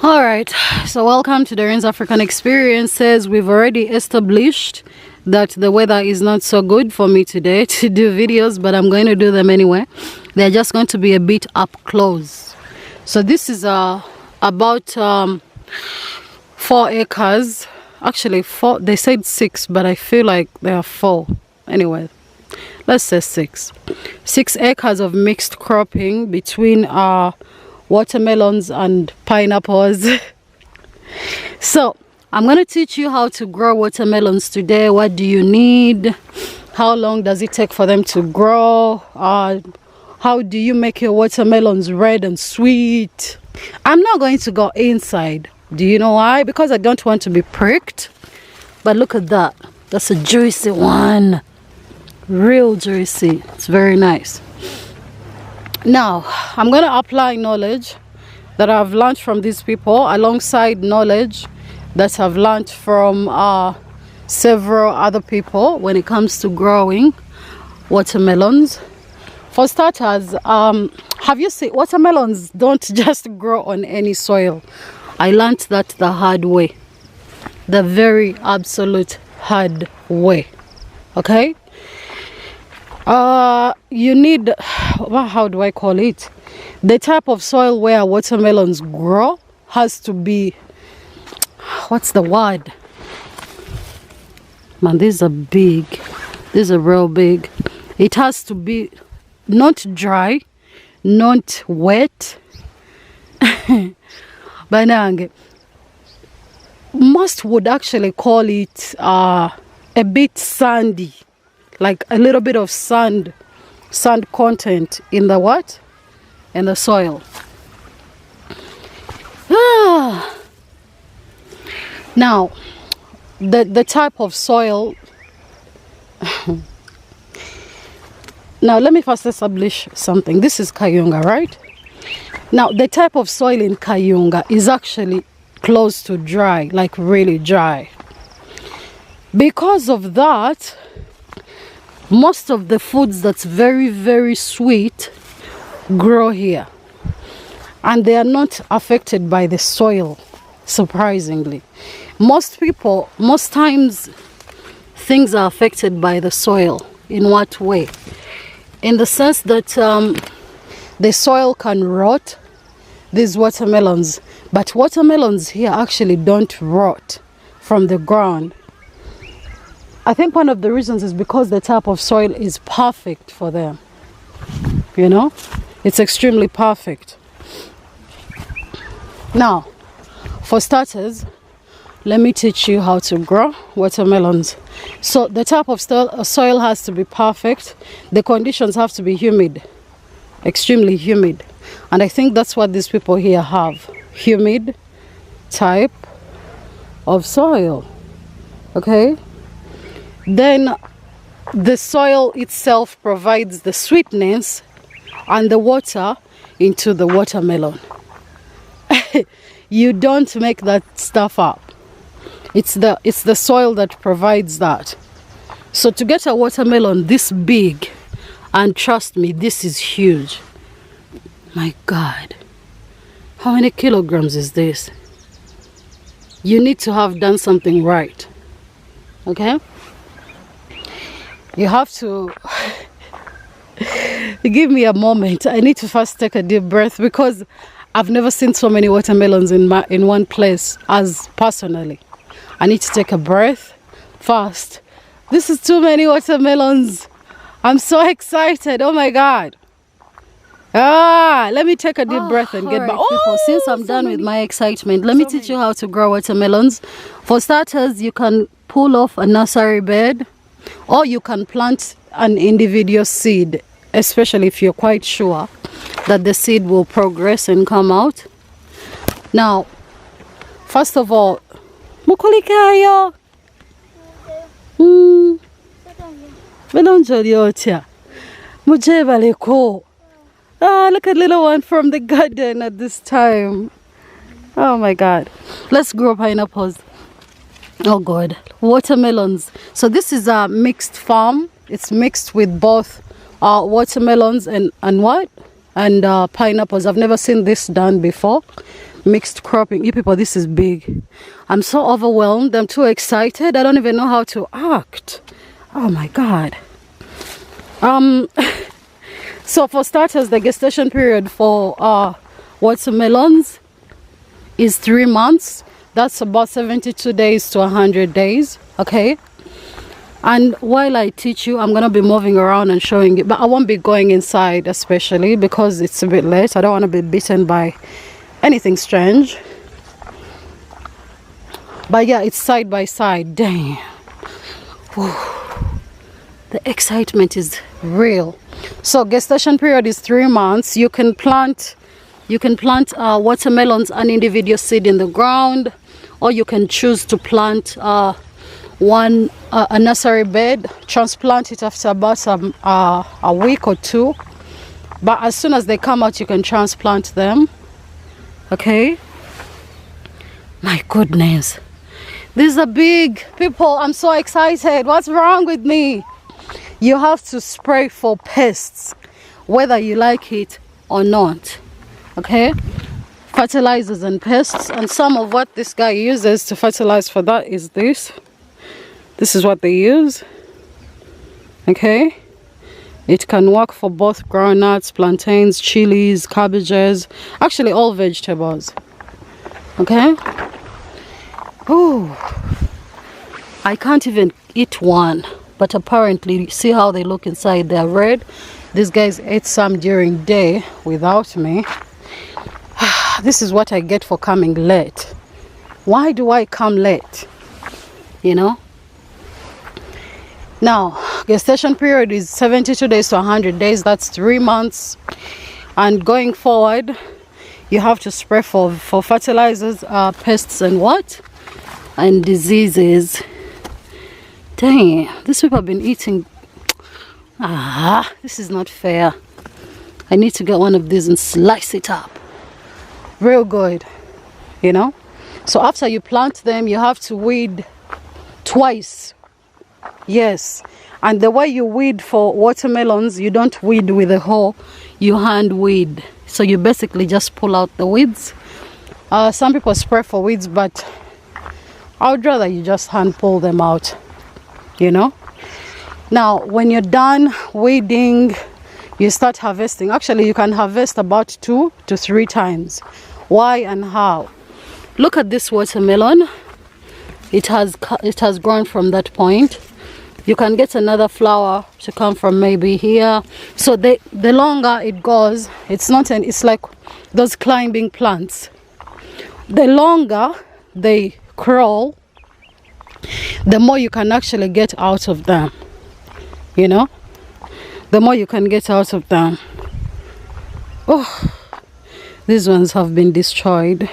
All right, so welcome to DOREEN'S African Experiences. We've already established that the weather is not so good for me today to do videos, but I'm going to do them anyway. They're just going to be a bit up close. So this is about 4 acres. Actually 4, they said 6, but I feel like there are 4. Anyway, let's say 6 acres of mixed cropping between watermelons and pineapples. So I'm going to teach you how to grow watermelons today. What do you need? How long does it take for them to grow? How do you make your watermelons red and sweet? I'm not going to go inside. Do you know why? Because I don't want to be pricked. But look at that. That's a juicy one. Real juicy. It's very nice. Now, I'm going to apply knowledge that I've learned from these people alongside knowledge that I've learned from several other people when it comes to growing watermelons. For starters, have you seen watermelons don't just grow on any soil? I learned that the hard way, the very absolute hard way. Okay? You need, how do I call it? The type of soil where watermelons grow has to be, what's the word? Man, these are big. These are real big. It has to be not dry, not wet. Banange. Most would actually call it a bit sandy. Like a little bit of sand content in the what? In the soil. Now, the type of soil. Now, let me first establish something. This is Kayunga, right? Now, the type of soil in Kayunga is actually close to dry, like really dry. Because of that, most of the foods that's very, very sweet grow here. And they are not affected by the soil, surprisingly. Most times, things are affected by the soil. In what way? In the sense that the soil can rot these watermelons. But watermelons here actually don't rot from the ground. I think one of the reasons is because the type of soil is perfect for them. You know, it's extremely perfect. Now, for starters, let me teach you how to grow watermelons. So the type of soil has to be perfect. The conditions have to be humid, extremely humid. And I think that's what these people here have. Humid type of soil. Okay? Then the soil itself provides the sweetness and the water into the watermelon. You don't make that stuff up. It's the soil that provides that. So to get a watermelon this big, and trust me, this is huge. My God. How many kilograms is this? You need to have done something right. Okay? You have to give me a moment. I need to first take a deep breath because I've never seen so many watermelons in one place as personally. I need to take a breath first. This is too many watermelons. I'm so excited. Oh my God. Let me take a deep breath and get back. People, since I'm done with my excitement, let me teach you how to grow watermelons. For starters, you can pull off a nursery bed, or you can plant an individual seed, especially if you're quite sure that the seed will progress and come out. Now, first of all, mukulikayo. Look at little one from the garden at this time. Oh my God. Let's grow pineapples. Oh God. Watermelons. So this is a mixed farm. It's mixed with both watermelons and what? and pineapples. I've never seen this done before. Mixed cropping. You people, this is big. I'm so overwhelmed. I'm too excited. I don't even know how to act. Oh my God. So for starters, the gestation period for watermelons is 3 months. That's about 72 days to 100 days. Okay. And while I teach you, I'm gonna be moving around and showing you, but I won't be going inside, especially because it's a bit late. I don't want to be bitten by anything strange. But yeah, it's side by side. Damn. Whew. The excitement is real. So gestation period is 3 months. You can plant watermelons, an individual seed in the ground, or you can choose to plant a nursery bed, transplant it after about a week or two. But as soon as they come out, you can transplant them. Okay. My goodness, these are big. People, I'm so excited. What's wrong with me? You have to spray for pests, whether you like it or not. Okay. Fertilizers and pests. And some of what this guy uses to fertilize for that is this. This is what they use. Okay. It can work for both groundnuts, plantains, chilies, cabbages, actually all vegetables. Okay. Ooh. I can't even eat one, but apparently, see how they look inside. They're red. These guys ate some during day without me. This is what I get for coming late. Why do I come late? You know? Now, gestation period is 72 days to 100 days. That's 3 months. And going forward, you have to spray for fertilizers, pests and what? And diseases. Dang, these people have been eating. This is not fair. I need to get one of these and slice it up. Real good, you know? So after you plant them, you have to weed twice. Yes, and the way you weed for watermelons, you don't weed with a hoe, you hand weed. So you basically just pull out the weeds. Some people spray for weeds, but I would rather you just hand pull them out, you know. Now when you're done weeding, you start harvesting. Actually, you can harvest about 2 to 3 times. Why and how? Look at this watermelon. It has grown from that point. You can get another flower to come from maybe here. So the longer it goes, it's like those climbing plants. The longer they crawl, the more you can actually get out of them. You know? The more you can get out of them. Oh, these ones have been destroyed.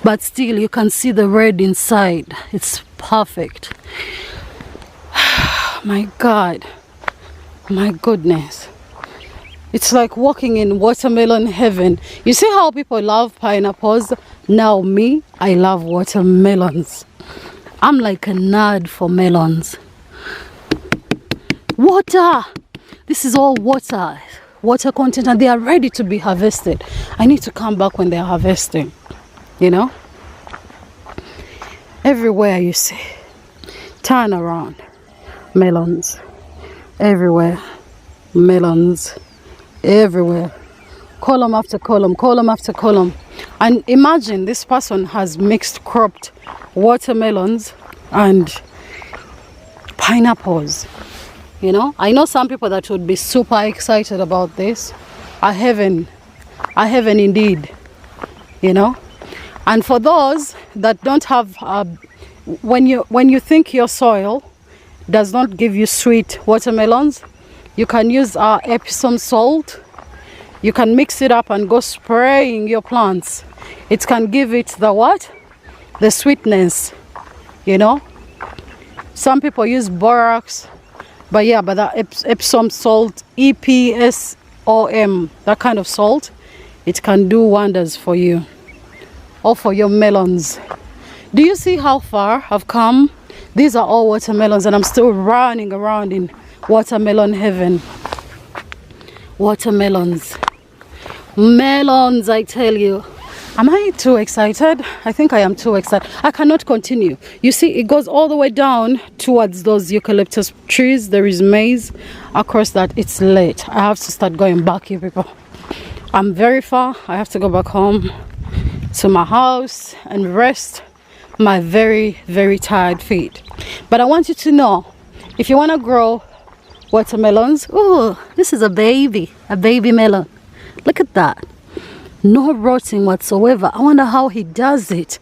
But still, you can see the red inside. It's perfect. My God. My goodness. It's like walking in watermelon heaven. You see how people love pineapples? Now me, I love watermelons. I'm like a nerd for melons. Water! This is all water content, and they are ready to be harvested. I need to come back when they're harvesting. You know? Everywhere you see. Turn around. Melons. Everywhere. Melons. Everywhere. Column after column. Column after column. And imagine this person has mixed cropped watermelons and pineapples. You know, I know some people that would be super excited about this. I haven't indeed, you know. And for those that don't have, when you think your soil does not give you sweet watermelons, you can use Epsom salt. You can mix it up and go spraying your plants. It can give it the what? The sweetness, you know. Some people use borax. But yeah, but that Epsom salt, EPSOM, that kind of salt, it can do wonders for you or for your melons. Do you see how far I've come? These are all watermelons, and I'm still running around in watermelon heaven. Watermelons. Melons, I tell you. Am I too excited? I think I am too excited. I cannot continue. You see, it goes all the way down towards those eucalyptus trees. There is maize across that. It's late. I have to start going back, you people. I'm very far. I have to go back home to my house and rest my very, very tired feet. But I want you to know, if you want to grow watermelons, oh, this is a baby melon. Look at that. No rotting whatsoever. I wonder how he does it.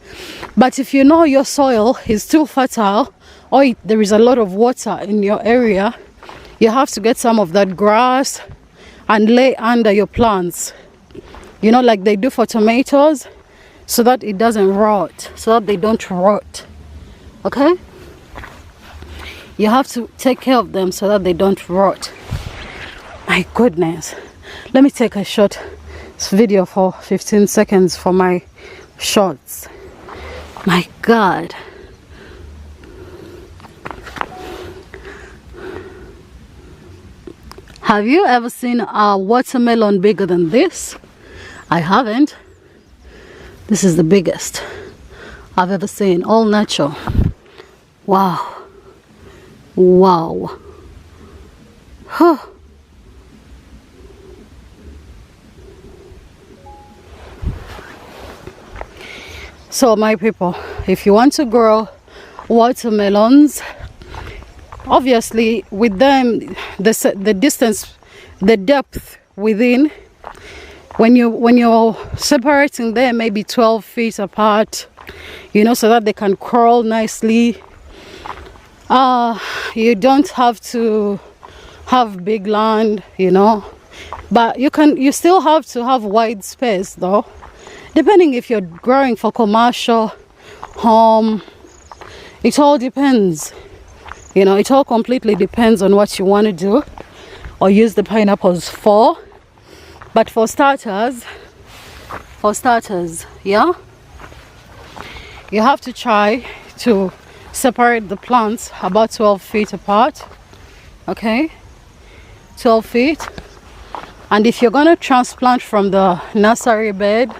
But if you know your soil is too fertile, or there is a lot of water in your area, you have to get some of that grass and lay under your plants, you know, like they do for tomatoes, so that it doesn't rot, so that they don't rot. Okay, you have to take care of them so that they don't rot. My goodness, let me take a short video for 15 seconds for my shorts. My God. Have you ever seen a watermelon bigger than this? I haven't. This is the biggest I've ever seen, all natural. Wow. Wow. Huh. So my people, if you want to grow watermelons, obviously with them the distance, the depth within, when you're separating them, maybe 12 feet apart, you know, so that they can crawl nicely. You don't have to have big land, you know, but you still have to have wide space though, depending if you're growing for commercial, home. It all depends, you know, it all completely depends on what you want to do or use the pineapples for. But for starters, yeah, you have to try to separate the plants about 12 feet apart. Okay, 12 feet. And if you're going to transplant from the nursery bed,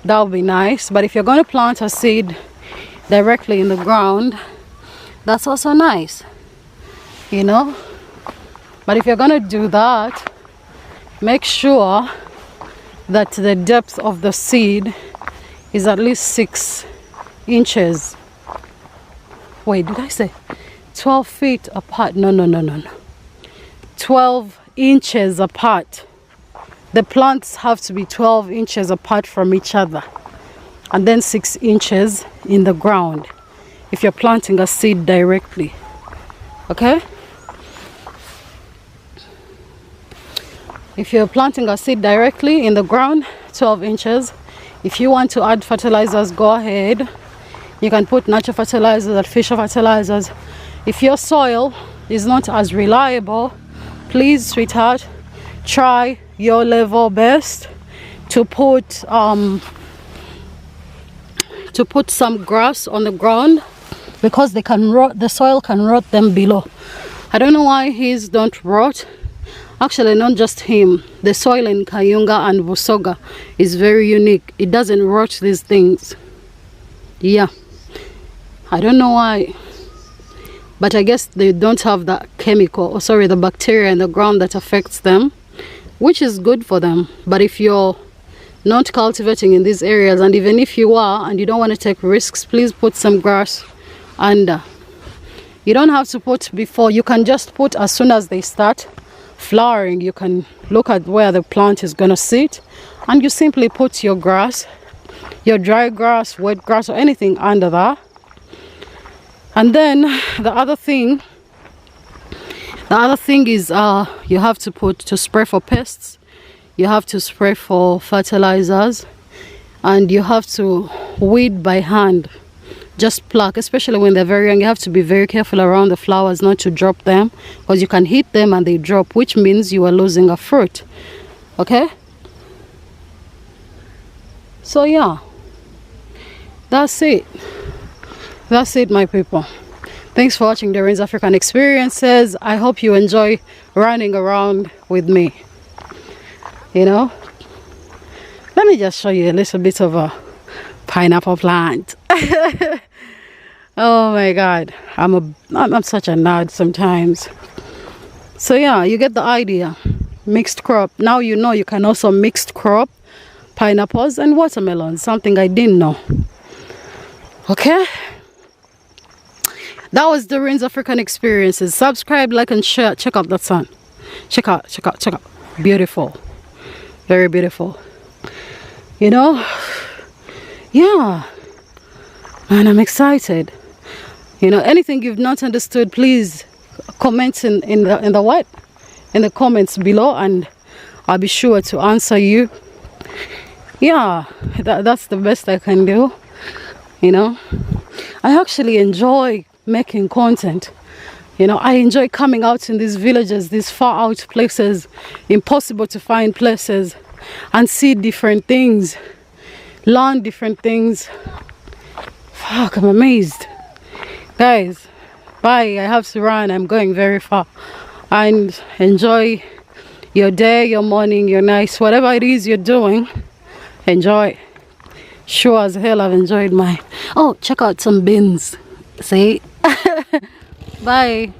that would be nice. But if you're going to plant a seed directly in the ground, that's also nice, you know. But if you're going to do that, make sure that the depth of the seed is at least 6 inches. Wait, did I say 12 feet apart? No. 12 inches apart. The plants have to be 12 inches apart from each other, and then 6 inches in the ground if you're planting a seed directly. Okay? If you're planting a seed directly in the ground, 12 inches. If you want to add fertilizers, go ahead. You can put natural fertilizers, artificial fertilizers. If your soil is not as reliable, please, sweetheart, try your level best to put some grass on the ground, because they can rot, the soil can rot them below. I don't know why his don't rot. Actually, not just him. The soil in Kayunga and Busoga is very unique. It doesn't rot these things. Yeah. I don't know why. But I guess they don't have that chemical, the bacteria in the ground that affects them, which is good for them. But if you're not cultivating in these areas, and even if you are and you don't want to take risks, please put some grass under. You don't have to put before. You can just put as soon as they start flowering. You can look at where the plant is going to sit, and you simply put your grass, your dry grass, wet grass, or anything under that. And then the other thing is you have to spray for pests, you have to spray for fertilizers, and you have to weed by hand. Just pluck, especially when they're very young. You have to be very careful around the flowers not to drop them, because you can hit them and they drop, which means you are losing a fruit. Okay, so yeah, that's it, my people. Thanks for watching DOREEN'S African Experiences. I hope you enjoy running around with me, you know. Let me just show you a little bit of a pineapple plant. Oh my god, I'm such a nerd sometimes. So yeah, you get the idea. Mixed crop. Now you know you can also mixed crop pineapples and watermelons, something I didn't know. Okay, that was Doreen's African Experiences. Subscribe, like, and share. Check out that sun. Check out. Beautiful, very beautiful. You know, yeah, and I'm excited. You know, anything you've not understood, please comment in the comments below, and I'll be sure to answer you. Yeah, that's the best I can do. You know, I actually enjoy making content. You know, I enjoy coming out in these villages, these far out places, impossible to find places, and see different things, learn different things. Fuck, I'm amazed. Guys, bye. I have to run. I'm going very far. And enjoy your day, your morning, your night, whatever it is you're doing. Enjoy. Sure as hell I've enjoyed mine. Oh, check out some beans. See? Bye.